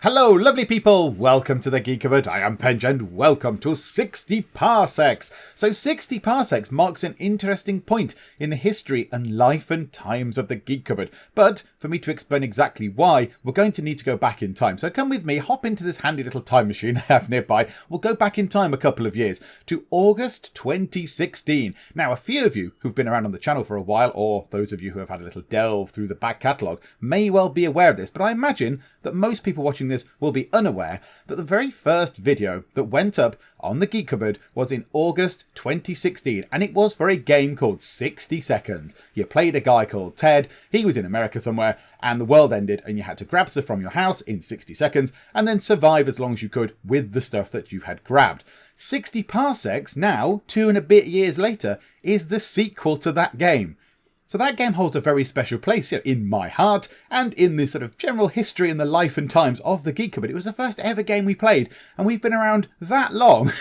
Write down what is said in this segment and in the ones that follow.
Hello, lovely people! Welcome to the Geek Cupboard. I am Penj, and welcome to 60 Parsecs. So 60 Parsecs marks an interesting point in the history and life and times of the Geek Cupboard. But for me to explain exactly why, we're going to need to go back in time. So come with me, hop into this handy little time machine I have nearby. We'll go back in time a couple of years to August 2016. Now, a few of you who've been around on the channel for a while, or those of you who have had a little delve through the back catalogue, may well be aware of this. But I imagine that most people watching this will be unaware that the very first video that went up on the Geek Cupboard was in August 2016, and it was for a game called 60 Seconds. You played a guy called Ted, he was in America somewhere, and the world ended, and you had to grab stuff from your house in 60 seconds, and then survive as long as you could with the stuff that you had grabbed. 60 Parsecs, now, 2 and a bit years later, is the sequel to that game. So that game holds a very special place in my heart and in the sort of general history and the life and times of the Geek Cupboard. It was the first ever game we played, and we've been around that long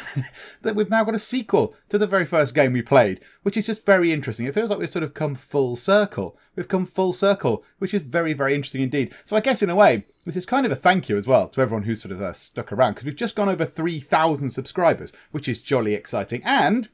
that we've now got a sequel to the very first game we played, which is just very interesting. It feels like we've sort of come full circle. We've come full circle, which is very, very interesting indeed. So I guess in a way, this is kind of a thank you as well to everyone who's sort of stuck around, because we've just gone over 3,000 subscribers, which is jolly exciting. And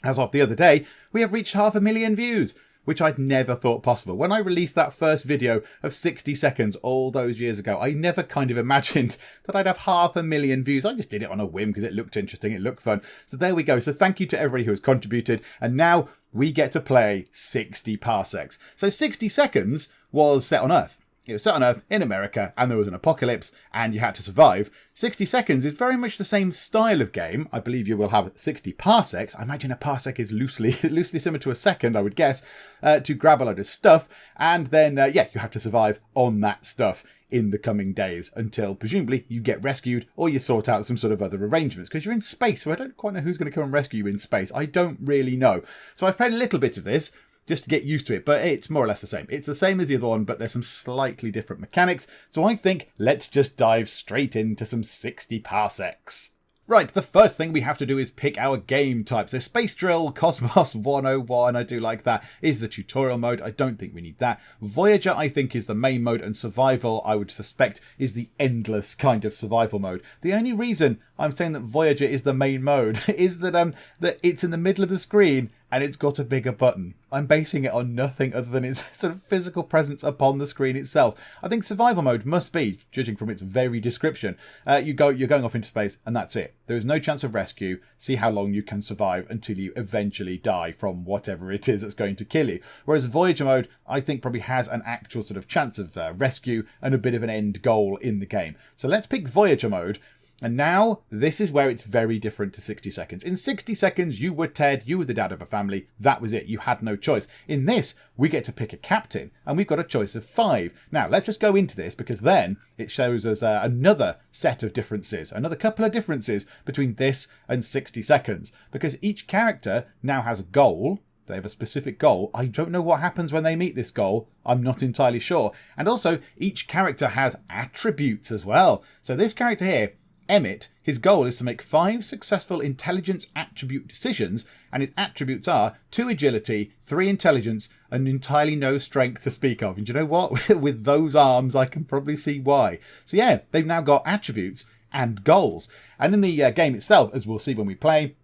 as of the other day, we have reached 500,000 views, which I'd never thought possible. When I released that first video of 60 seconds all those years ago, I never kind of imagined that I'd have 500,000 views. I just did it on a whim because it looked interesting, it looked fun. So there we go. So thank you to everybody who has contributed. And now we get to play 60 Parsecs. So 60 Seconds was set on Earth. It was set on Earth in America, and there was an apocalypse, and you had to survive. 60 Seconds is very much the same style of game. I believe you will have 60 Parsecs. I imagine a parsec is loosely similar to a second, I would guess, to grab a load of stuff, and then, you have to survive on that stuff in the coming days until, presumably, you get rescued or you sort out some sort of other arrangements, because you're in space, so I don't quite know who's going to come and rescue you in space. I don't really know. So I've played a little bit of this, just to get used to it, but it's more or less the same. It's the same as the other one, but there's some slightly different mechanics. So I think let's just dive straight into some 60 Parsecs. Right, the first thing we have to do is pick our game type. So Space Drill, Cosmos 101, I do like that, is the tutorial mode. I don't think we need that. Voyager, I think, is the main mode, and Survival, I would suspect, is the endless kind of survival mode. The only reason I'm saying that Voyager is the main mode is that that it's in the middle of the screen and it's got a bigger button. I'm basing it on nothing other than its sort of physical presence upon the screen itself. I think survival mode must be, judging from its very description, you're going off into space and that's it. There is no chance of rescue. See how long you can survive until you eventually die from whatever it is that's going to kill you. Whereas Voyager mode, I think, probably has an actual sort of chance of rescue and a bit of an end goal in the game. So let's pick Voyager mode. And now, this is where it's very different to 60 Seconds. In 60 Seconds, you were Ted, you were the dad of a family, that was it, you had no choice. In this, we get to pick a captain, and we've got a choice of 5. Now, let's just go into this, because then it shows us another set of differences, another couple of differences between this and 60 Seconds. Because each character now has a goal. They have a specific goal. I don't know what happens when they meet this goal. I'm not entirely sure. And also, each character has attributes as well. So this character here, Emmet, his goal is to make 5 successful intelligence attribute decisions, and his attributes are 2 agility, 3 intelligence, and entirely no strength to speak of. And you know what? With those arms, I can probably see why. So yeah, they've now got attributes and goals. And in the game itself, as we'll see when we play,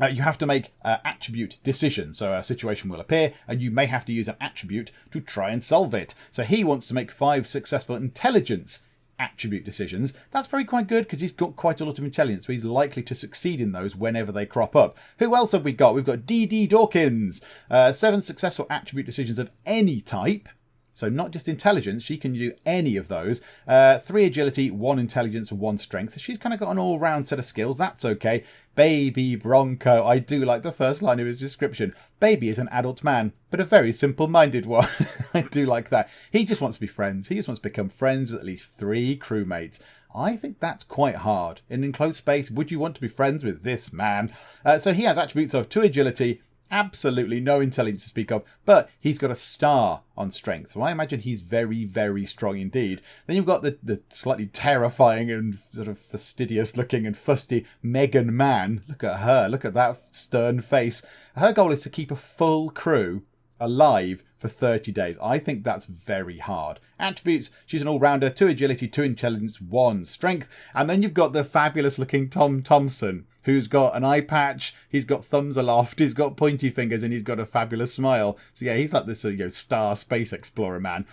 you have to make attribute decisions. So a situation will appear, and you may have to use an attribute to try and solve it. So he wants to make 5 successful intelligence attribute decisions. That's very quite good because he's got quite a lot of intelligence, so he's likely to succeed in those whenever they crop up. Who else have we got? We've got D.D. Dawkins. 7 successful attribute decisions of any type. So not just intelligence, she can do any of those. 3 agility, 1 intelligence, and 1 strength. She's kind of got an all-round set of skills. That's okay. Baby Bronco. I do like the first line of his description. Baby is an adult man, but a very simple-minded one. I do like that. He just wants to be friends. He just wants to become friends with at least 3 crewmates. I think that's quite hard. In enclosed space, would you want to be friends with this man? So he has attributes of 2 agility, absolutely no intelligence to speak of, but he's got a star on strength. So I imagine he's very, very strong indeed. Then you've got the slightly terrifying and sort of fastidious looking and fusty Megan Mann. Look at her. Look at that stern face. Her goal is to keep a full crew alive for 30 days. I think that's very hard. Attributes, she's an all-rounder, 2 agility, 2 intelligence, 1 strength. And then you've got the fabulous looking Tom Thompson, who's got an eye patch, he's got thumbs aloft, he's got pointy fingers, and he's got a fabulous smile. So yeah, he's like this star space explorer man.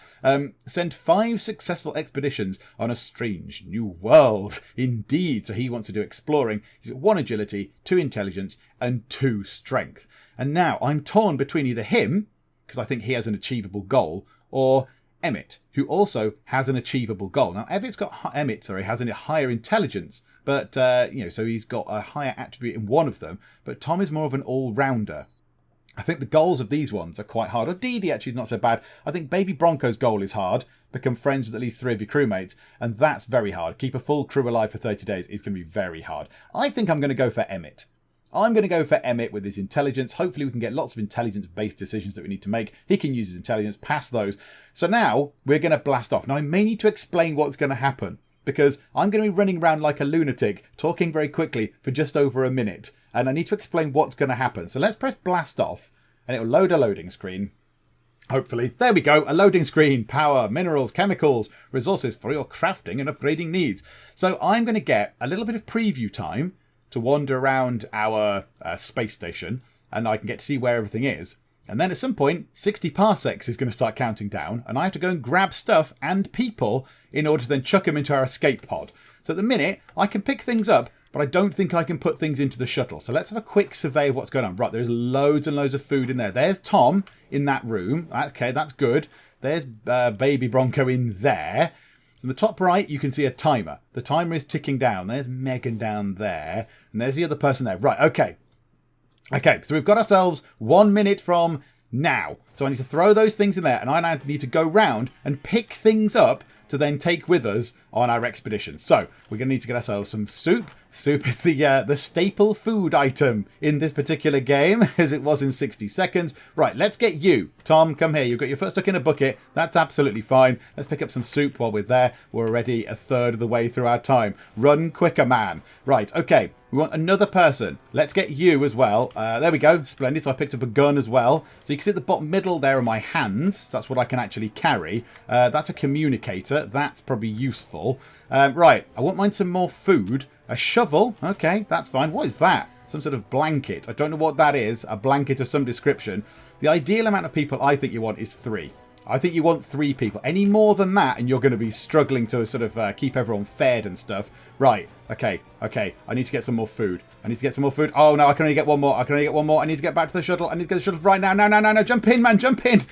Sent 5 successful expeditions on a strange new world. Indeed, so he wants to do exploring. He's got 1 agility, 2 intelligence, and 2 strength. And now I'm torn between either him, because I think he has an achievable goal, or Emmet, who also has an achievable goal. Now, Emmet has a higher intelligence, but, so he's got a higher attribute in one of them, but Tom is more of an all-rounder. I think the goals of these ones are quite hard. Or Dee Dee actually is not so bad. I think Baby Bronco's goal is hard. Become friends with at least 3 of your crewmates, and that's very hard. Keep a full crew alive for 30 days is going to be very hard. I think I'm going to go for Emmet. I'm going to go for Emmet with his intelligence. Hopefully we can get lots of intelligence-based decisions that we need to make. He can use his intelligence, pass those. So now we're going to blast off. Now I may need to explain what's going to happen, because I'm going to be running around like a lunatic, talking very quickly for just over a minute. And I need to explain what's going to happen. So let's press blast off, and it will load a loading screen. Hopefully. There we go. A loading screen. Power, minerals, chemicals, resources for your crafting and upgrading needs. So I'm going to get a little bit of preview time to wander around our space station, and I can get to see where everything is. And then at some point, 60 parsecs is going to start counting down, and I have to go and grab stuff and people in order to then chuck them into our escape pod. So at the minute, I can pick things up, but I don't think I can put things into the shuttle. So let's have a quick survey of what's going on. Right, there's loads and loads of food in there. There's Tom in that room. Okay, that's good. There's Baby Bronco in there. So in the top right, you can see a timer. The timer is ticking down. There's Megan down there. And there's the other person there. Right, okay. Okay, so we've got ourselves 1 minute from now. So I need to throw those things in there. And I now need to go round and pick things up to then take with us on our expedition. So we're going to need to get ourselves some soup. Soup is the staple food item in this particular game, as it was in 60 seconds. Right, let's get you. Tom, come here. You've got your foot stuck in a bucket. That's absolutely fine. Let's pick up some soup while we're there. We're already a third of the way through our time. Run quicker, man. Right, okay. We want another person. Let's get you as well. There we go. Splendid. So I picked up a gun as well. So you can see at the bottom middle there are my hands. So that's what I can actually carry. That's a communicator. That's probably useful. Right. I won't mind some more food. A shovel. Okay, that's fine. What is that? Some sort of blanket. I don't know what that is. A blanket of some description. The ideal amount of people I think you want is 3. I think you want 3 people. Any more than that and you're going to be struggling to sort of keep everyone fed and stuff. Right. Okay. I need to get some more food. Oh, no, I can only get one more. I need to get back to the shuttle. I need to get the shuttle right now. No. Jump in, man. Jump in.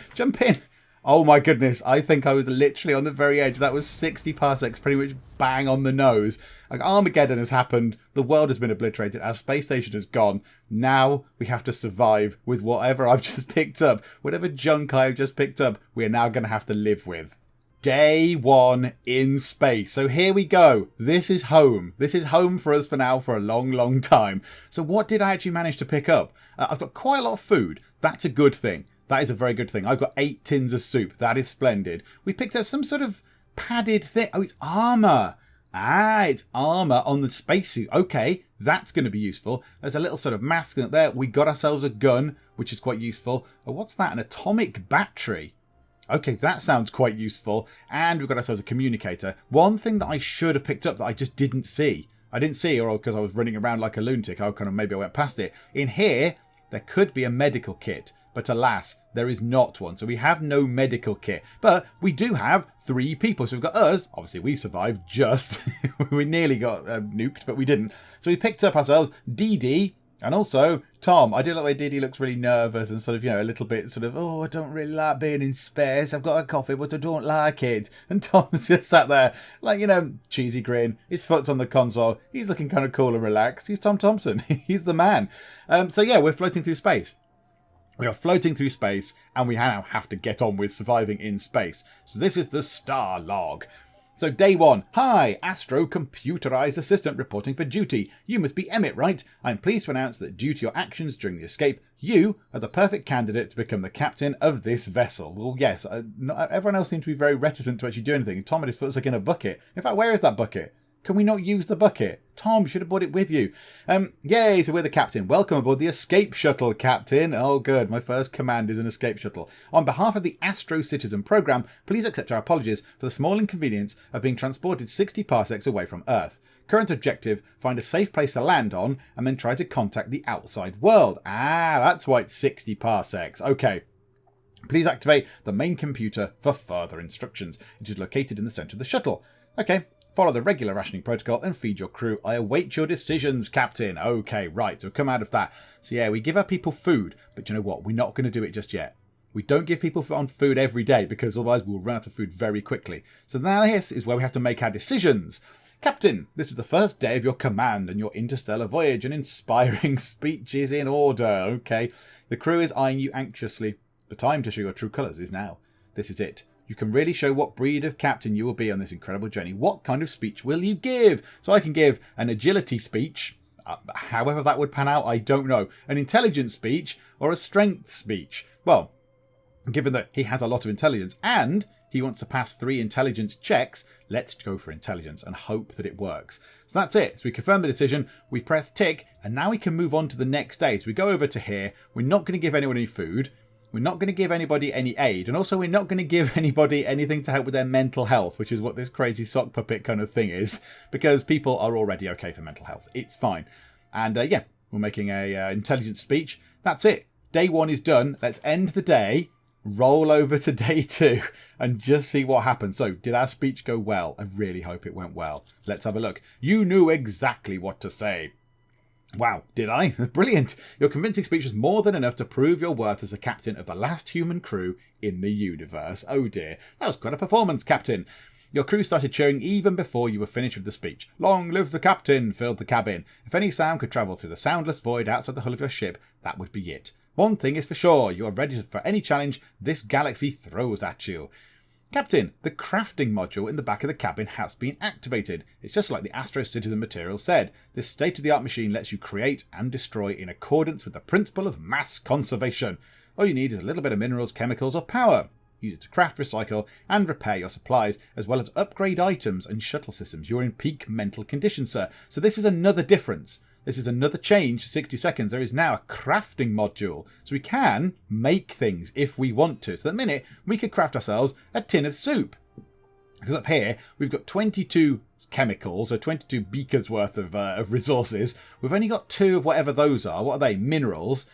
Oh, my goodness. I think I was literally on the very edge. That was 60 parsecs, pretty much bang on the nose. Like, Armageddon has happened. The world has been obliterated. Our space station has gone. Now we have to survive with whatever I've just picked up. Whatever junk I've just picked up, we are now going to have to live with. Day 1 in space. So here we go. This is home. This is home for us for now for a long, long time. So what did I actually manage to pick up? I've got quite a lot of food. That's a good thing. That is a very good thing. I've got 8 tins of soup. That is splendid. We picked up some sort of padded thing. Oh, it's armour. It's armour on the spacesuit. Okay, that's going to be useful. There's a little sort of mask there. We got ourselves a gun, which is quite useful. Oh, what's that? An atomic battery. Okay, that sounds quite useful. And we've got ourselves a communicator. One thing that I should have picked up that I just didn't see. I didn't see, or because I was running around like a lunatic, maybe I went past it. In here, there could be a medical kit. But alas, there is not one. So we have no medical kit. But we do have 3 people. So we've got us. Obviously, we survived just. We nearly got nuked, but we didn't. So we picked up ourselves Dee Dee and also Tom. I do like the way Dee Dee looks really nervous and sort of, a little bit sort of, oh, I don't really like being in space. I've got a coffee, but I don't like it. And Tom's just sat there like, cheesy grin. His foot's on the console. He's looking kind of cool and relaxed. He's Tom Thompson. He's the man. So yeah, we're floating through space. We are floating through space, and we now have to get on with surviving in space. So this is the star log. So day 1. Hi, Astro Computerized Assistant reporting for duty. You must be Emmet, right? I'm pleased to announce that due to your actions during the escape, you are the perfect candidate to become the captain of this vessel. Well, yes, everyone else seemed to be very reticent to actually do anything. Tom had his foot stuck in a bucket. In fact, where is that bucket? Can we not use the bucket? Tom, you should have brought it with you. Yay, so we're the captain. Welcome aboard the escape shuttle, Captain. Oh, good. My first command is an escape shuttle. On behalf of the Astro Citizen program, please accept our apologies for the small inconvenience of being transported 60 parsecs away from Earth. Current objective, find a safe place to land on and then try to contact the outside world. Ah, that's why it's 60 parsecs. Okay. Please activate the main computer for further instructions. It is located in the centre of the shuttle. Okay. Follow the regular rationing protocol and feed your crew. I await your decisions, Captain. Okay, right. So come out of that. So yeah, we give our people food. But you know what? We're not going to do it just yet. We don't give people on food every day because otherwise we'll run out of food very quickly. So now this is where we have to make our decisions. Captain, this is the first day of your command and your interstellar voyage. An inspiring speech is in order. Okay. The crew is eyeing you anxiously. The time to show your true colours is now. This is it. You can really show what breed of captain you will be on this incredible journey. What kind of speech will you give? So I can give an agility speech. However that would pan out, I don't know. An intelligence speech or a strength speech. Well, given that he has a lot of intelligence and he wants to pass 3 intelligence checks, let's go for intelligence and hope that it works. So that's it. So we confirm the decision, we press tick, and now we can move on to the next day. So we go over to here. We're not going to give anyone any food. We're not going to give anybody any aid. And also we're not going to give anybody anything to help with their mental health, which is what this crazy sock puppet kind of thing is. Because people are already okay for mental health. It's fine. And yeah, we're making a intelligence speech. That's it. Day 1 is done. Let's end the day. Roll over to day 2 and just see what happens. So, did our speech go well? I really hope it went well. Let's have a look. You knew exactly what to say. Wow, did I? Brilliant. Your convincing speech was more than enough to prove your worth as a captain of the last human crew in the universe. Oh dear. That was quite a performance, Captain. Your crew started cheering even before you were finished with the speech. Long live the captain filled the cabin. If any sound could travel through the soundless void outside the hull of your ship, that would be it. One thing is for sure, you are ready for any challenge this galaxy throws at you. Captain, the crafting module in the back of the cabin has been activated. It's just like the Astro Citizen material said. This state-of-the-art machine lets you create and destroy in accordance with the principle of mass conservation. All you need is a little bit of minerals, chemicals, or power. Use it to craft, recycle, and repair your supplies, as well as upgrade items and shuttle systems. You're in peak mental condition, sir. So this is another difference. This is another change to 60 seconds. There is now a crafting module. So we can make things if we want to. So at the minute, we could craft ourselves a tin of soup. Because up here, we've got 22 chemicals, or 22 beakers worth of resources. We've only got 2 of whatever those are. What are they? Minerals.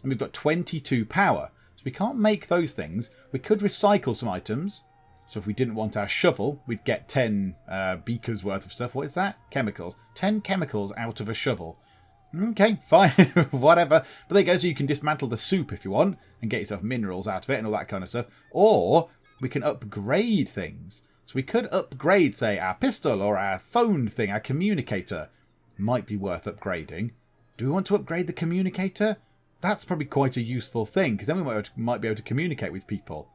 And we've got 22 power. So we can't make those things. We could recycle some items. So if we didn't want our shovel, we'd get 10 beakers worth of stuff. What is that? Chemicals. 10 chemicals out of a shovel. Okay, fine. Whatever. But there you go. So you can dismantle the soup if you want and get yourself minerals out of it and all that kind of stuff. Or we can upgrade things. So we could upgrade, say, our pistol or our phone thing, our communicator. Might be worth upgrading. Do we want to upgrade the communicator? That's probably quite a useful thing because then we might be able to communicate with people.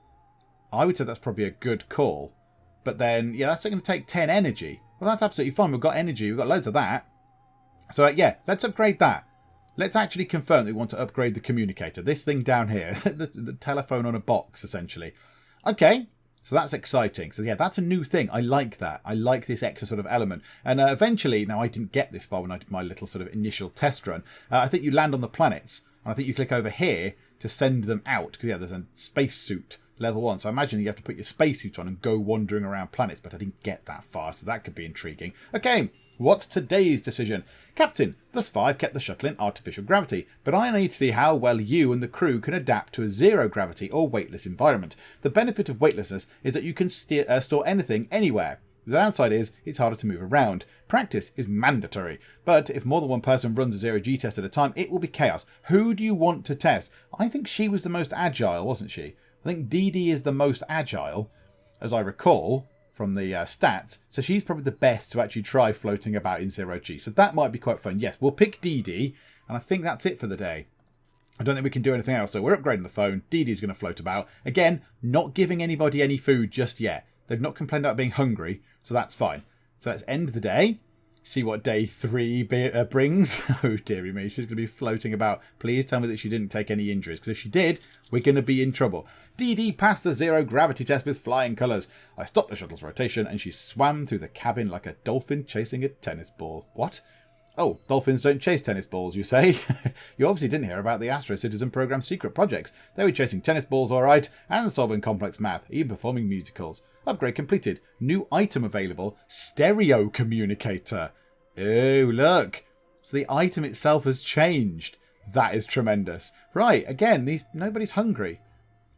I would say that's probably a good call. But then, yeah, that's going to take 10 energy. Well, that's absolutely fine. We've got energy. We've got loads of that. So, yeah, let's upgrade that. Let's actually confirm that we want to upgrade the communicator. This thing down here. the telephone on a box, essentially. Okay. So that's exciting. So, yeah, that's a new thing. I like that. I like this extra sort of element. And eventually, now I didn't get this far when I did my little sort of initial test run. I think you land on the planets. And I think you click over here to send them out. Because, yeah, there's a spacesuit. Level 1. So I imagine you have to put your spacesuit on and go wandering around planets, but I didn't get that far, so that could be intriguing. Okay, what's today's decision? Captain, thus far I've kept the shuttle in artificial gravity, but I need to see how well you and the crew can adapt to a zero gravity or weightless environment. The benefit of weightlessness is that you can store anything anywhere. The downside is it's harder to move around. Practice is mandatory, but if more than one person runs a zero-G test at a time, it will be chaos. Who do you want to test? I think she was the most agile, wasn't she? I think Dee Dee is the most agile, as I recall, from the stats. So she's probably the best to actually try floating about in zero-G. So that might be quite fun. Yes, we'll pick Dee Dee, and I think that's it for the day. I don't think we can do anything else. So we're upgrading the phone. Dee Dee's going to float about. Again, not giving anybody any food just yet. They've not complained about being hungry, so that's fine. So let's end the day. See what day 3 brings. Oh, dearie me. She's going to be floating about. Please tell me that she didn't take any injuries, because if she did, we're going to be in trouble. DD passed the zero gravity test with flying colours. I stopped the shuttle's rotation, and she swam through the cabin like a dolphin chasing a tennis ball. What? Oh, dolphins don't chase tennis balls, you say? You obviously didn't hear about the Astro Citizen program's secret projects. They were chasing tennis balls, all right, and solving complex math, even performing musicals. Upgrade completed. New item available. Stereo communicator. Oh, look. So the item itself has changed. That is tremendous. Right, again, nobody's hungry.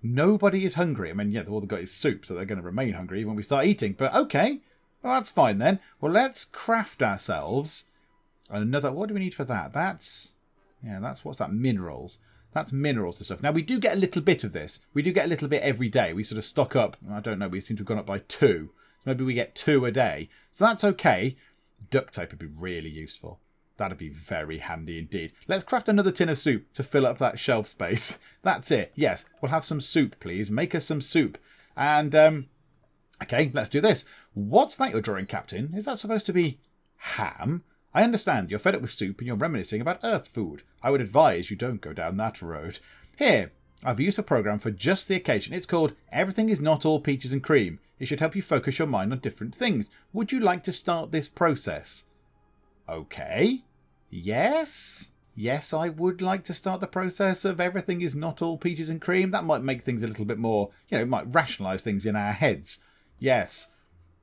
Nobody is hungry. I mean, yeah, all they've got is soup, so they're going to remain hungry even when we start eating. But okay, well, that's fine then. Well, let's craft ourselves another. What do we need for that? What's that? Minerals. That's minerals and stuff. Now, we do get a little bit of this. We do get a little bit every day. We sort of stock up. I don't know. We seem to have gone up by 2. So maybe we get 2 a day. So that's okay. Duct tape would be really useful. That'd be very handy indeed. Let's craft another tin of soup to fill up that shelf space. That's it. Yes, we'll have some soup, please. Make us some soup. And, okay, let's do this. What's that you're drawing, Captain? Is that supposed to be ham? I understand you're fed up with soup and you're reminiscing about Earth food. I would advise you don't go down that road. Here, I've used a program for just the occasion. It's called Everything is Not All Peaches and Cream. It should help you focus your mind on different things. Would you like to start this process? Okay. Yes. Yes, I would like to start the process of Everything is Not All Peaches and Cream. That might make things a little bit more, it might rationalise things in our heads. Yes.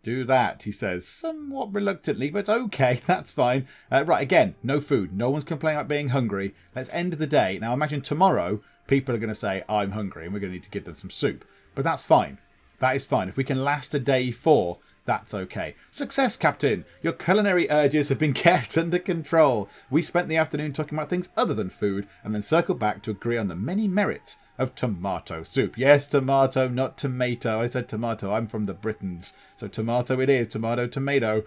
Do that, he says, somewhat reluctantly, but okay, that's fine. Right, again, no food. No one's complaining about being hungry. Let's end the day. Now, imagine tomorrow, people are going to say, I'm hungry, and we're going to need to give them some soup. But that's fine. That is fine. If we can last a day 4, that's okay. Success, Captain! Your culinary urges have been kept under control. We spent the afternoon talking about things other than food, and then circled back to agree on the many merits of tomato soup. Yes, tomato, not tomato. I said tomato. I'm from the Britons. So tomato it is. Tomato, tomato.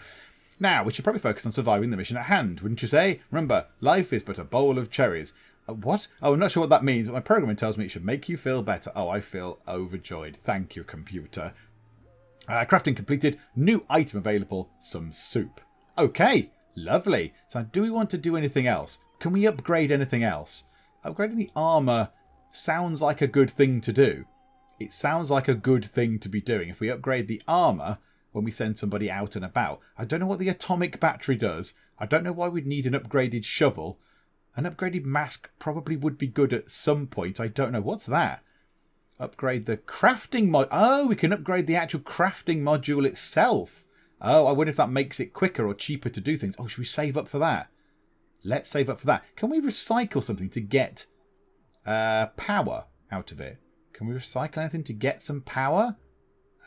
Now, we should probably focus on surviving the mission at hand, wouldn't you say? Remember, life is but a bowl of cherries. What? Oh, I'm not sure what that means, but my programming tells me it should make you feel better. Oh, I feel overjoyed. Thank you, computer. Crafting completed. New item available. Some soup. Okay, lovely. So do we want to do anything else? Can we upgrade anything else? Upgrading the armour sounds like a good thing to do. It sounds like a good thing to be doing. If we upgrade the armour when we send somebody out and about. I don't know what the atomic battery does. I don't know why we'd need an upgraded shovel. An upgraded mask probably would be good at some point. I don't know. What's that? Upgrade the crafting mod. Oh, we can upgrade the actual crafting module itself. Oh, I wonder if that makes it quicker or cheaper to do things. Oh, should we save up for that? Let's save up for that. Can we recycle something to get power out of it? Can we recycle anything to get some power?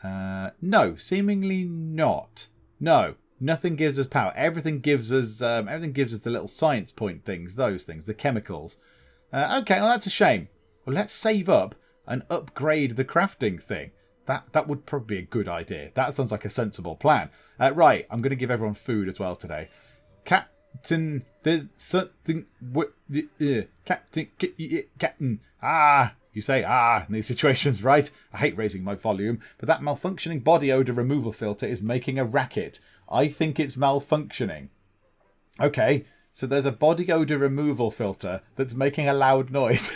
No, seemingly not. No, nothing gives us power. Everything gives us the little science point things, those things, the chemicals. Okay, well that's a shame. Well, let's save up and upgrade the crafting thing. That would probably be a good idea. That sounds like a sensible plan. Right, I'm going to give everyone food as well today. Captain, there's something. Captain. Ah, you say in these situations, right? I hate raising my volume, but that malfunctioning body odor removal filter is making a racket. I think it's malfunctioning. Okay, so there's a body odor removal filter that's making a loud noise,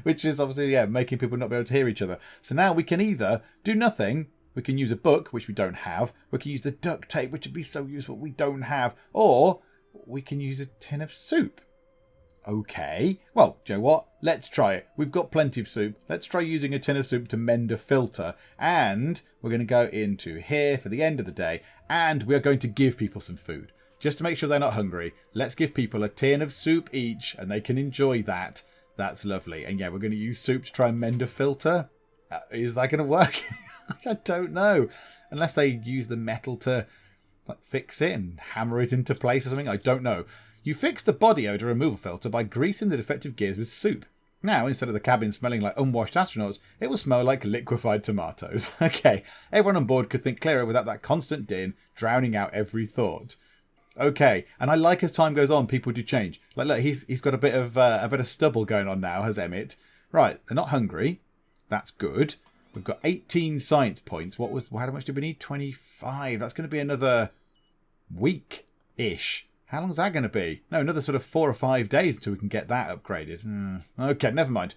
which is obviously, making people not be able to hear each other. So now we can either do nothing. We can use a book, which we don't have. We can use the duct tape, which would be so useful, we don't have. Or we can use a tin of soup. Okay. Well, do you know what? Let's try it. We've got plenty of soup. Let's try using a tin of soup to mend a filter. And we're going to go into here for the end of the day. And we are going to give people some food. Just to make sure they're not hungry. Let's give people a tin of soup each. And they can enjoy that. That's lovely. And yeah, we're going to use soup to try and mend a filter. Is that going to work? I don't know. Unless they use the metal to fix it and hammer it into place or something. I don't know. You fix the body odor removal filter by greasing the defective gears with soup. Now, instead of the cabin smelling like unwashed astronauts, it will smell like liquefied tomatoes. Okay, everyone on board could think clearer without that constant din drowning out every thought. Okay, and I like as time goes on, people do change. Like, look, he's got a bit of stubble going on now, has Emmet. Right, they're not hungry. That's good. We've got 18 science points. How much do we need? 25. That's going to be another week Ish. How long is that going to be? No, another sort of 4 or 5 days until we can get that upgraded. Okay, never mind.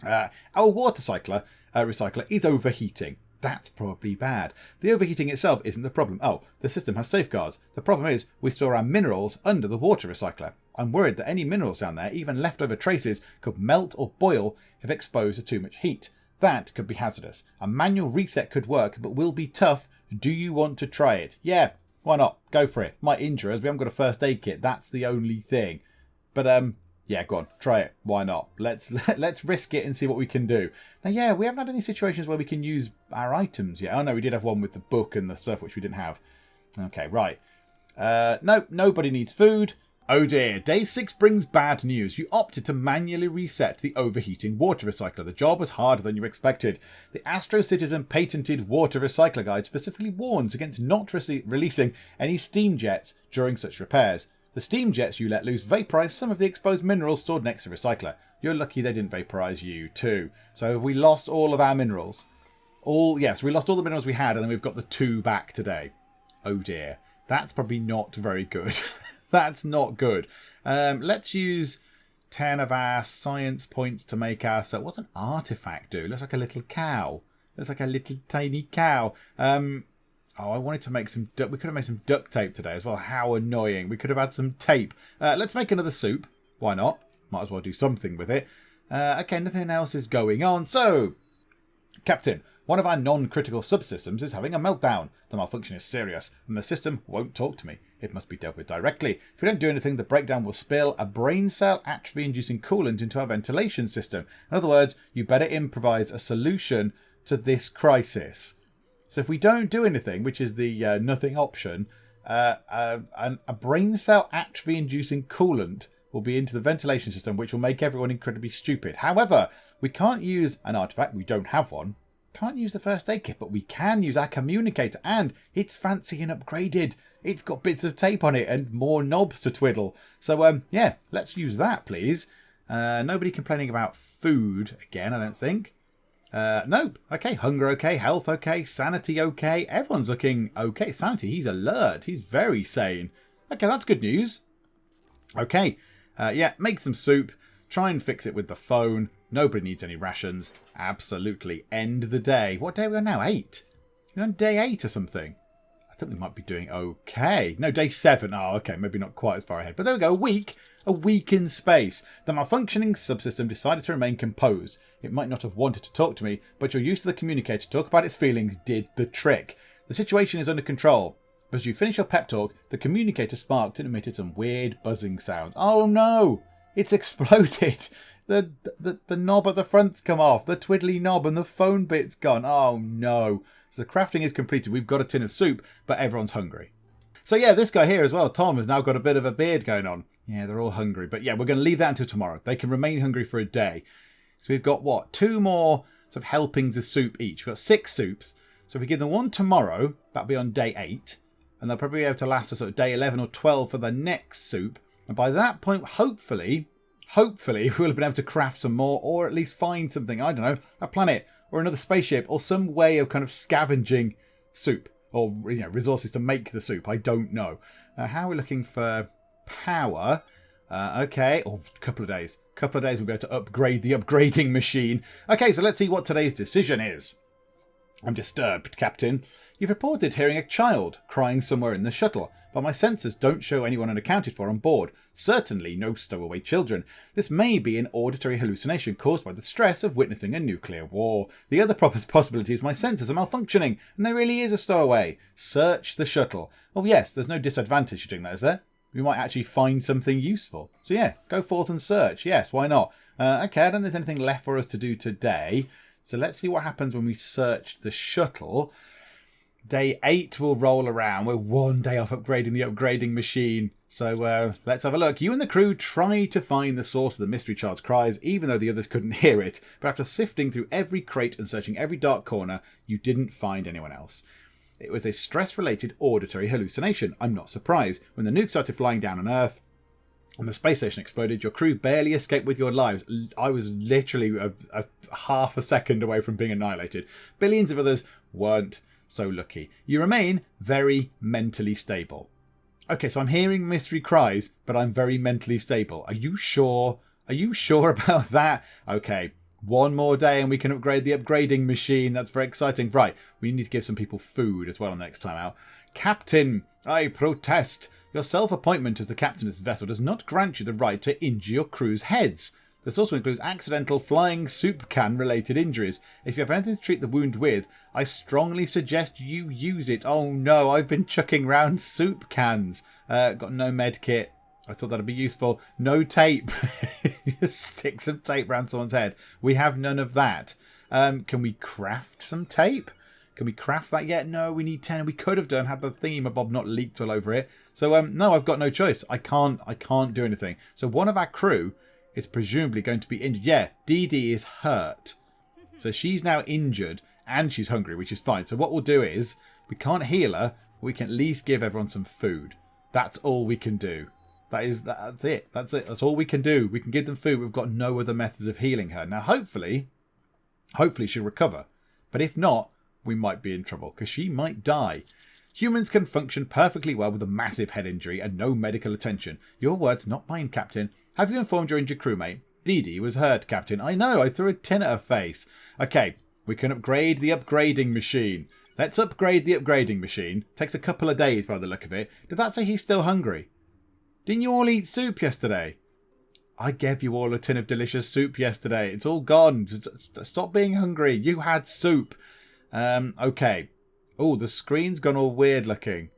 Our water recycler is overheating. That's probably bad. The overheating itself isn't the problem. Oh, the system has safeguards. The problem is we store our minerals under the water recycler. I'm worried that any minerals down there, even leftover traces, could melt or boil if exposed to too much heat. That could be hazardous. A manual reset could work, but will be tough. Do you want to try it? Yeah, why not? Go for it. Might injure us. We haven't got a first aid kit. That's the only thing. But yeah, go on, try it. Why not? Let's risk it and see what we can do. Now, yeah, we haven't had any situations where we can use our items yet. Oh no, we did have one with the book and the stuff which we didn't have. Okay, right. Nope, nobody needs food. Oh dear, day 6 brings bad news. You opted to manually reset the overheating water recycler. The job was harder than you expected. The Astro Citizen patented water recycler guide specifically warns against not releasing any steam jets during such repairs. The steam jets you let loose vaporize some of the exposed minerals stored next to the recycler. You're lucky they didn't vaporize you too. So have we lost all of our minerals? Yes, we lost all the minerals we had and then we've got the 2 back today. Oh dear. That's probably not very good. That's not good. Let's use 10 of our science points to make our... So what's an artifact do? Looks like a little cow. Looks like a little tiny cow. Oh, I wanted to make some... We could have made some duct tape today as well. How annoying. We could have had some tape. Let's make another soup. Why not? Might as well do something with it. Okay, nothing else is going on. So, Captain, one of our non-critical subsystems is having a meltdown. The malfunction is serious, and the system won't talk to me. It must be dealt with directly. If we don't do anything, the breakdown will spill a brain cell atrophy-inducing coolant into our ventilation system. In other words, you better improvise a solution to this crisis. So if we don't do anything, which is the nothing option, a brain cell atrophy-inducing coolant will be into the ventilation system, which will make everyone incredibly stupid. However, we can't use an artifact. We don't have one. Can't use the first aid kit, but we can use our communicator, and it's fancy and upgraded. It's got bits of tape on it and more knobs to twiddle. So, yeah, let's use that, please. Nobody complaining about food again, I don't think. Nope. Okay, hunger okay, health okay, sanity okay. Everyone's looking okay. Sanity, he's alert. He's very sane. Okay, that's good news. Okay, yeah, make some soup. Try and fix it with the phone. Nobody needs any rations. Absolutely. End the day. What day are we on now? 8? We're on day 8 or something. I think we might be doing okay. No, day 7. Oh, okay. Maybe not quite as far ahead. But there we go. A week in space. The malfunctioning subsystem decided to remain composed. It might not have wanted to talk to me, but your use of the communicator to talk about its feelings did the trick. The situation is under control. But as you finish your pep talk, the communicator sparked and emitted some weird buzzing sounds. Oh no! It's exploded! The knob at the front's come off. The twiddly knob and the phone bit's gone. Oh no. So the crafting is completed. We've got a tin of soup, but everyone's hungry. So yeah, this guy here as well, Tom, has now got a bit of a beard going on. Yeah, they're all hungry. But yeah, we're going to leave that until tomorrow. They can remain hungry for a day. So we've got, what, 2 more sort of helpings of soup each. We've got 6 soups. So if we give them one tomorrow, that'll be on day 8. And they'll probably be able to last us sort of day 11 or 12 for the next soup. And by that point, hopefully we'll have been able to craft some more, or at least find something, I don't know, a planet or another spaceship or some way of kind of scavenging soup or, you know, resources to make the soup. I don't know. How are we looking for power? Okay, a couple of days. We'll be able to upgrade the upgrading machine. Okay, so let's see what today's decision is. I'm disturbed, Captain. You've reported hearing a child crying somewhere in the shuttle, but my sensors don't show anyone unaccounted for on board. Certainly no stowaway children. This may be an auditory hallucination caused by the stress of witnessing a nuclear war. The other possibility is my sensors are malfunctioning, and there really is a stowaway. Search the shuttle. Oh yes, there's no disadvantage to doing that, is there? We might actually find something useful. So yeah, go forth and search. Yes, why not? Okay, I don't think there's anything left for us to do today. So let's see what happens when we search the shuttle. Day 8 will roll around. We're 1 day off upgrading the upgrading machine. So let's have a look. You and the crew try to find the source of the mystery child's cries, even though the others couldn't hear it. But after sifting through every crate and searching every dark corner, you didn't find anyone else. It was a stress-related auditory hallucination. I'm not surprised. When the nuke started flying down on Earth and the space station exploded, your crew barely escaped with your lives. I was literally a half a second away from being annihilated. Billions of others weren't so lucky. You remain very mentally stable. Okay, so I'm hearing mystery cries, but I'm very mentally stable. Are you sure? Are you sure about that? Okay, one more day and we can upgrade the upgrading machine. That's very exciting. Right, we need to give some people food as well next time out. Captain, I protest. Your self-appointment as the captain of this vessel does not grant you the right to injure your crew's heads. This also includes accidental flying soup can related injuries. If you have anything to treat the wound with, I strongly suggest you use it. Oh no, I've been chucking round soup cans. Got no med kit. I thought that'd be useful. No tape. Just stick some tape around someone's head. We have none of that. Can we craft some tape? Can we craft that yet? No, we need 10. We could have done had the thingamabob not leaked all over it. So no, I've got no choice. I can't do anything. So one of our crew is presumably going to be injured. Yeah, Dee Dee is hurt. So she's now injured and she's hungry, which is fine. So what we'll do is, we can't heal her, but we can at least give everyone some food. That's all we can do. That's it. That's all we can do. We can give them food. We've got no other methods of healing her. Now, hopefully she'll recover. But if not, we might be in trouble because she might die. Humans can function perfectly well with a massive head injury and no medical attention. Your words, not mine, Captain. Have you informed your injured crewmate? Dee Dee was hurt, Captain. I know, I threw a tin at her face. Okay, we can upgrade the upgrading machine. Let's upgrade the upgrading machine. Takes a couple of days by the look of it. Did that say he's still hungry? Didn't you all eat soup yesterday? I gave you all a tin of delicious soup yesterday. It's all gone. Just stop being hungry. You had soup. Okay. Oh, the screen's gone all weird looking.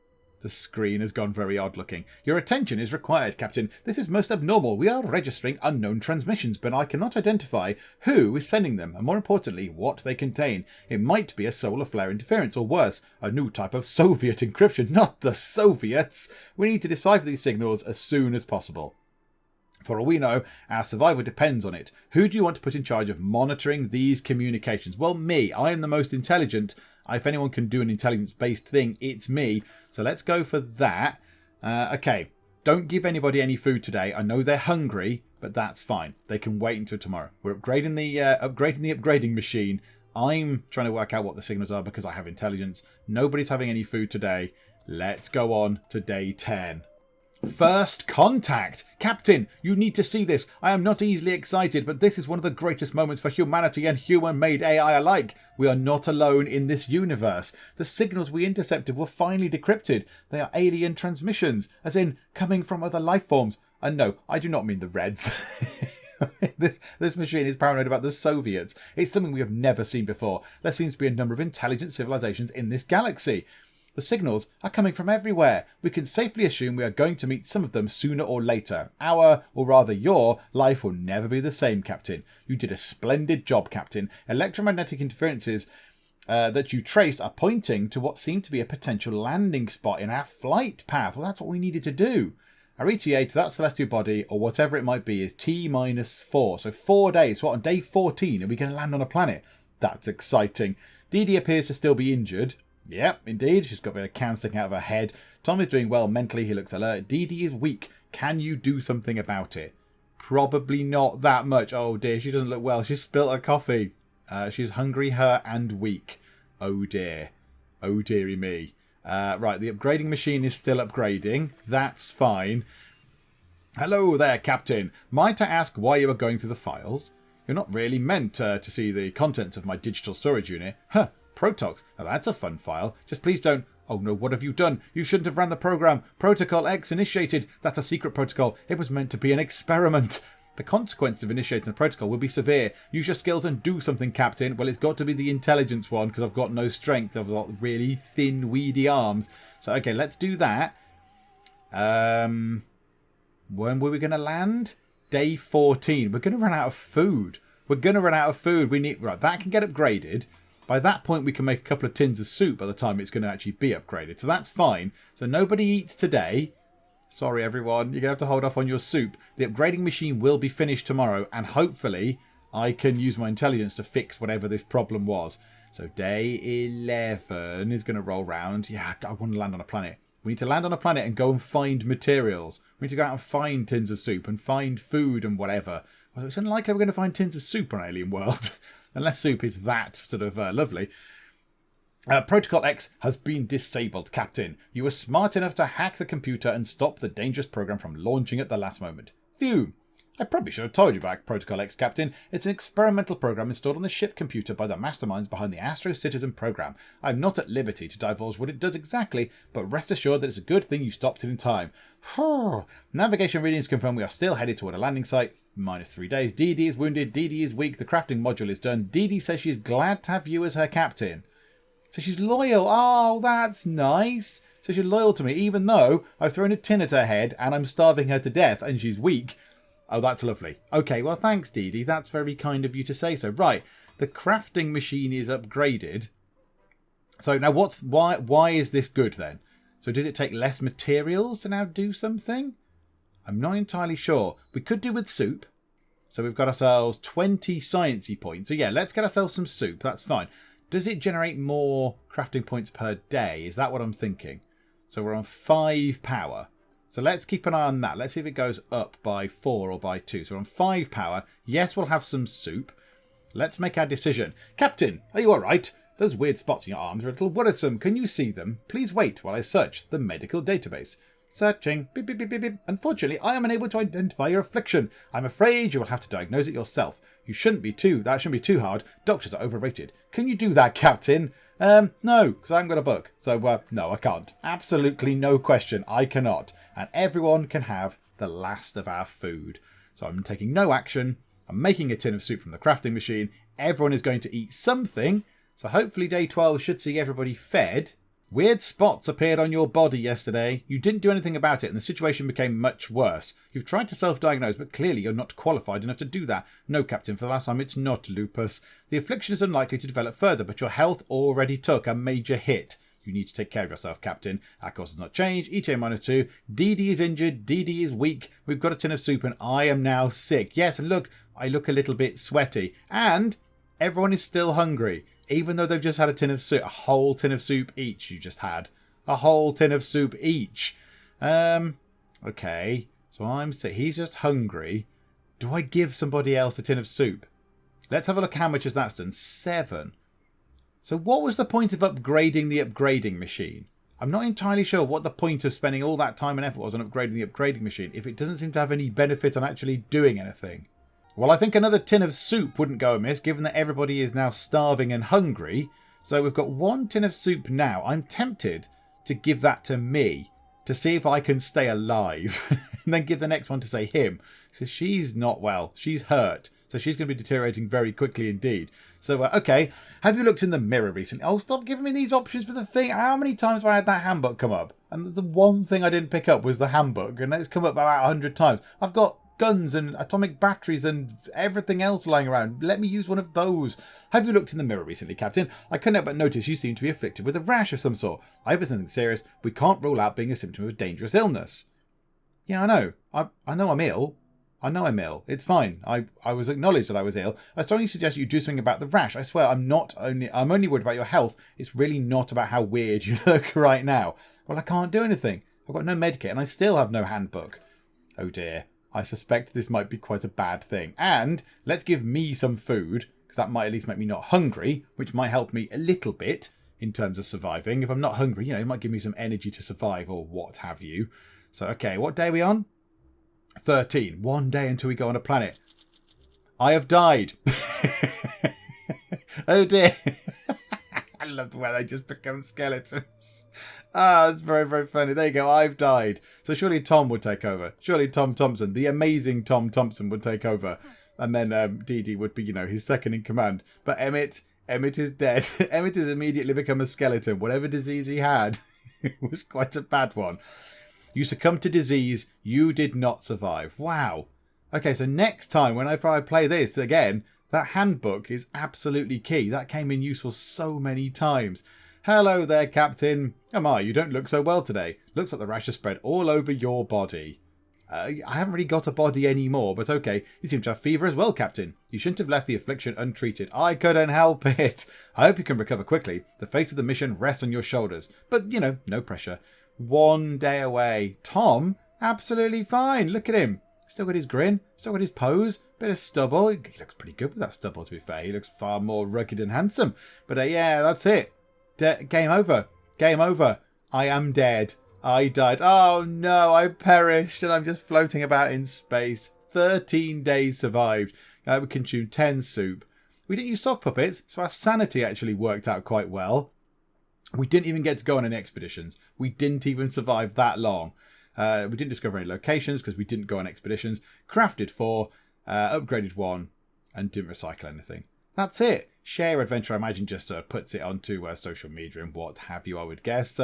The screen has gone very odd looking. Your attention is required, Captain. This is most abnormal. We are registering unknown transmissions, but I cannot identify who is sending them, and more importantly, what they contain. It might be a solar flare interference, or worse, a new type of Soviet encryption. Not the Soviets! We need to decipher these signals as soon as possible. For all we know, our survival depends on it. Who do you want to put in charge of monitoring these communications? Well, me. I am the most intelligent. If anyone can do an intelligence-based thing, it's me. So let's go for that. Okay, don't give anybody any food today. I know they're hungry, but that's fine. They can wait until tomorrow. We're upgrading the upgrading machine. I'm trying to work out what the signals are because I have intelligence. Nobody's having any food today. Let's go on to day 10. First contact! Captain, you need to see this. I am not easily excited, but this is one of the greatest moments for humanity and human-made AI alike. We are not alone in this universe. The signals we intercepted were finally decrypted. They are alien transmissions, as in coming from other life forms. And no, I do not mean the Reds. This machine is paranoid about the Soviets. It's something we have never seen before. There seems to be a number of intelligent civilizations in this galaxy. The signals are coming from everywhere. We can safely assume we are going to meet some of them sooner or later. Our, or rather your, life will never be the same, Captain. You did a splendid job, Captain. Electromagnetic interferences that you traced are pointing to what seemed to be a potential landing spot in our flight path. Well, that's what we needed to do. Our ETA to that celestial body, or whatever it might be, is T-4. So 4 days. So what, on day 14 are we going to land on a planet? That's exciting. Dee Dee appears to still be injured. Yep, indeed. She's got a bit of can sticking out of her head. Tom is doing well mentally. He looks alert. Dee Dee is weak. Can you do something about it? Probably not that much. Oh dear, she doesn't look well. She's spilt her coffee. She's hungry, hurt, and weak. Oh dear. Oh dearie me. Right, the upgrading machine is still upgrading. That's fine. Hello there, Captain. Might I ask why you are going through the files? You're not really meant to see the contents of my digital storage unit. Huh. Protox. Now that's a fun file. Just please don't... Oh no, what have you done? You shouldn't have ran the program. Protocol X initiated. That's a secret protocol. It was meant to be an experiment. The consequences of initiating the protocol will be severe. Use your skills and do something, Captain. Well, it's got to be the intelligence one because I've got no strength. I've got really thin, weedy arms. So, okay, let's do that. When were we going to land? Day 14. We're going to run out of food. We need... Right, that can get upgraded. By that point, we can make a couple of tins of soup by the time it's going to actually be upgraded. So that's fine. So nobody eats today. Sorry, everyone. You're going to have to hold off on your soup. The upgrading machine will be finished tomorrow. And hopefully, I can use my intelligence to fix whatever this problem was. So day 11 is going to roll round. Yeah, I want to land on a planet. We need to land on a planet and go and find materials. We need to go out and find tins of soup and find food and whatever. Well, it's unlikely we're going to find tins of soup on Alien World. Unless soup is that sort of lovely. Protocol X has been disabled, Captain. You were smart enough to hack the computer and stop the dangerous program from launching at the last moment. Phew. I probably should have told you about Protocol X, Captain. It's an experimental program installed on the ship computer by the masterminds behind the Astro Citizen program. I'm not at liberty to divulge what it does exactly, but rest assured that it's a good thing you stopped it in time. Navigation readings confirm we are still headed toward a landing site. -3 days. DD is wounded. DD is weak. The crafting module is done. DD says she's glad to have you as her captain. So she's loyal. Oh, that's nice. So she's loyal to me, even though I've thrown a tin at her head and I'm starving her to death and she's weak. Oh, that's lovely. Okay, well, thanks, Dee Dee. That's very kind of you to say so. Right, the crafting machine is upgraded. So now why is this good then? So does it take less materials to now do something? I'm not entirely sure. We could do with soup. So we've got ourselves 20 sciencey points. So yeah, let's get ourselves some soup. That's fine. Does it generate more crafting points per day? Is that what I'm thinking? So we're on 5 power. So let's keep an eye on that. Let's see if it goes up by 4 or by 2. So we're on 5 power. Yes, we'll have some soup. Let's make our decision. Captain, are you all right? Those weird spots in your arms are a little worrisome. Can you see them? Please wait while I search the medical database. Searching. Beep, beep, beep, beep, beep. Unfortunately, I am unable to identify your affliction. I'm afraid you will have to diagnose it yourself. That shouldn't be too hard. Doctors are overrated. Can you do that, Captain? No, because I haven't got a book. So, no, I can't. Absolutely no question. I cannot. And everyone can have the last of our food. So I'm taking no action. I'm making a tin of soup from the crafting machine. Everyone is going to eat something. So hopefully day 12 should see everybody fed. Weird spots appeared on your body yesterday. You didn't do anything about it and the situation became much worse. You've tried to self-diagnose, but clearly you're not qualified enough to do that. No, Captain, for the last time, it's not lupus. The affliction is unlikely to develop further, but your health already took a major hit. You need to take care of yourself, Captain. Our course has not changed. ETA -2. DD is injured. DD is weak. We've got a tin of soup and I am now sick. Yes, and look, I look a little bit sweaty. And everyone is still hungry. Even though they've just had a tin of soup. A whole tin of soup each you just had. A whole tin of soup each. Okay. So I'm sick. He's just hungry. Do I give somebody else a tin of soup? Let's have a look how much has that's done. 7. So what was the point of upgrading the upgrading machine? I'm not entirely sure what the point of spending all that time and effort was on upgrading the upgrading machine if it doesn't seem to have any benefit on actually doing anything. Well, I think another tin of soup wouldn't go amiss, given that everybody is now starving and hungry. So we've got 1 tin of soup now. I'm tempted to give that to me to see if I can stay alive. And then give the next one to, say, him. So she's not well. She's hurt. So she's going to be deteriorating very quickly indeed. So, okay. Have you looked in the mirror recently? Oh, stop giving me these options for the thing. How many times have I had that handbook come up? And the one thing I didn't pick up was the handbook. And it's come up about 100 times. I've got guns and atomic batteries and everything else lying around. Let me use one of those. Have you looked in the mirror recently, Captain? I couldn't help but notice you seem to be afflicted with a rash of some sort. I hope it's nothing serious. We can't rule out being a symptom of a dangerous illness. Yeah, I know. I know I'm ill. I know I'm ill. It's fine. I was acknowledged that I was ill. I strongly suggest you do something about the rash. I swear I'm only worried about your health. It's really not about how weird you look right now. Well, I can't do anything. I've got no medkit and I still have no handbook. Oh dear. I suspect this might be quite a bad thing. And let's give me some food, because that might at least make me not hungry, which might help me a little bit in terms of surviving. If I'm not hungry, it might give me some energy to survive or what have you. So, okay, what day are we on? 13. 1 day until we go on a planet. I have died. Oh dear. I love the way they just become skeletons. That's very, very funny. There you go. I've died. So surely Tom would take over. Surely Tom Thompson, the amazing Tom Thompson, would take over. And then Dee Dee would be, his second in command. But Emmet is dead. Emmet has immediately become a skeleton. Whatever disease he had, it was quite a bad one. You succumbed to disease. You did not survive. Wow. Okay, so next time, whenever I play this again, that handbook is absolutely key. That came in useful so many times. Hello there, Captain. You don't look so well today. Looks like the rash has spread all over your body. I haven't really got a body anymore, but okay. You seem to have fever as well, Captain. You shouldn't have left the affliction untreated. I couldn't help it. I hope you can recover quickly. The fate of the mission rests on your shoulders. But, no pressure. 1 day away. Tom, absolutely fine. Look at him. Still got his grin. Still got his pose. Bit of stubble. He looks pretty good with that stubble, to be fair. He looks far more rugged and handsome. But, yeah, that's it. Game over. Game over. I am dead. I died. Oh no, I perished and I'm just floating about in space. 13 days survived. We consumed 10 soup. We didn't use sock puppets, so our sanity actually worked out quite well. We didn't even get to go on any expeditions. We didn't even survive that long. We didn't discover any locations because we didn't go on expeditions. Crafted 4, upgraded 1, and didn't recycle anything. That's it. Share Adventure, I imagine, just puts it onto social media and what have you, I would guess.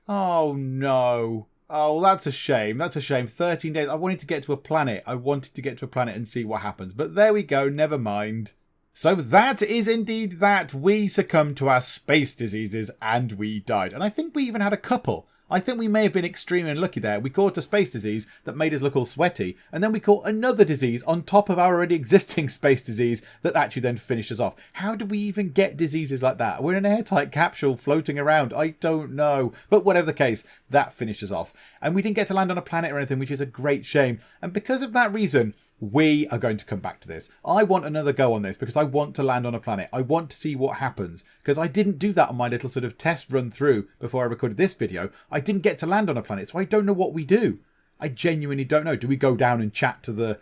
Oh, no. Oh, that's a shame. That's a shame. 13 days. I wanted to get to a planet. I wanted to get to a planet and see what happens. But there we go. Never mind. So that is indeed that. We succumbed to our space diseases and we died. And I think we even had a couple. I think we may have been extremely unlucky there. We caught a space disease that made us look all sweaty, and then we caught another disease on top of our already existing space disease that actually then finished us off. How do we even get diseases like that? We're in an airtight capsule floating around. I don't know. But whatever the case, that finished us off. And we didn't get to land on a planet or anything, which is a great shame. And because of that reason, we are going to come back to this. I want another go on this because I want to land on a planet. I want to see what happens because I didn't do that on my little sort of test run through before I recorded this video. I didn't get to land on a planet, so I don't know what we do. I genuinely don't know. Do we go down and chat to the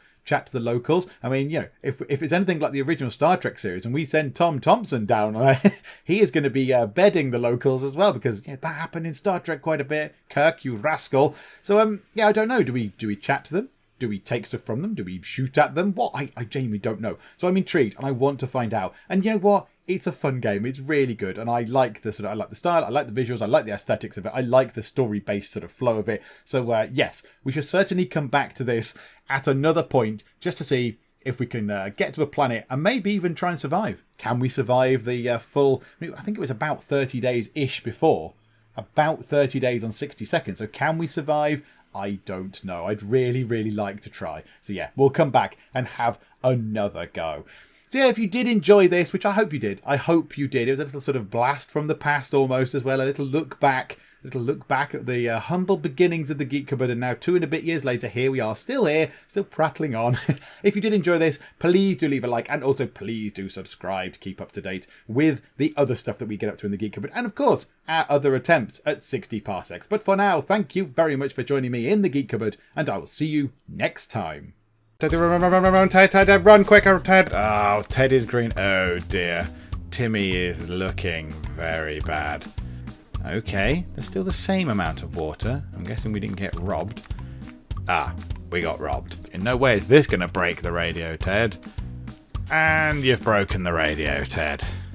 locals? I mean, you know, if it's anything like the original Star Trek series and we send Tom Thompson down, he is going to be bedding the locals as well because that happened in Star Trek quite a bit. Kirk, you rascal. So yeah, I don't know. Do we chat to them? Do we take stuff from them? Do we shoot at them? What? I genuinely don't know. So I'm intrigued and I want to find out. And you know what? It's a fun game. It's really good. And I like the I like the style. I like the visuals. I like the aesthetics of it. I like the story-based sort of flow of it. So yes, we should certainly come back to this at another point just to see if we can get to a planet and maybe even try and survive. Can we survive the full... I think it was about 30 days-ish before. About 30 days on 60 seconds. So can we survive? I don't know. I'd really, really like to try. So yeah, we'll come back and have another go. So yeah, if you did enjoy this, which I hope you did. I hope you did. It was a little sort of blast from the past almost as well. A little look back at the humble beginnings of the Geek Cupboard. And now 2 and a bit years later, here we are, still here, still prattling on. If you did enjoy this, please do leave a like. And also please do subscribe to keep up to date with the other stuff that we get up to in the Geek Cupboard. And of course, our other attempts at 60 Parsecs. But for now, thank you very much for joining me in the Geek Cupboard. And I will see you next time. Run, Ted, run quicker, Ted. Oh, Ted is green. Oh dear. Timmy is looking very bad. Okay, there's still the same amount of water. I'm guessing we didn't get robbed. Ah, we got robbed. In no way is this going to break the radio, Ted. And you've broken the radio, Ted.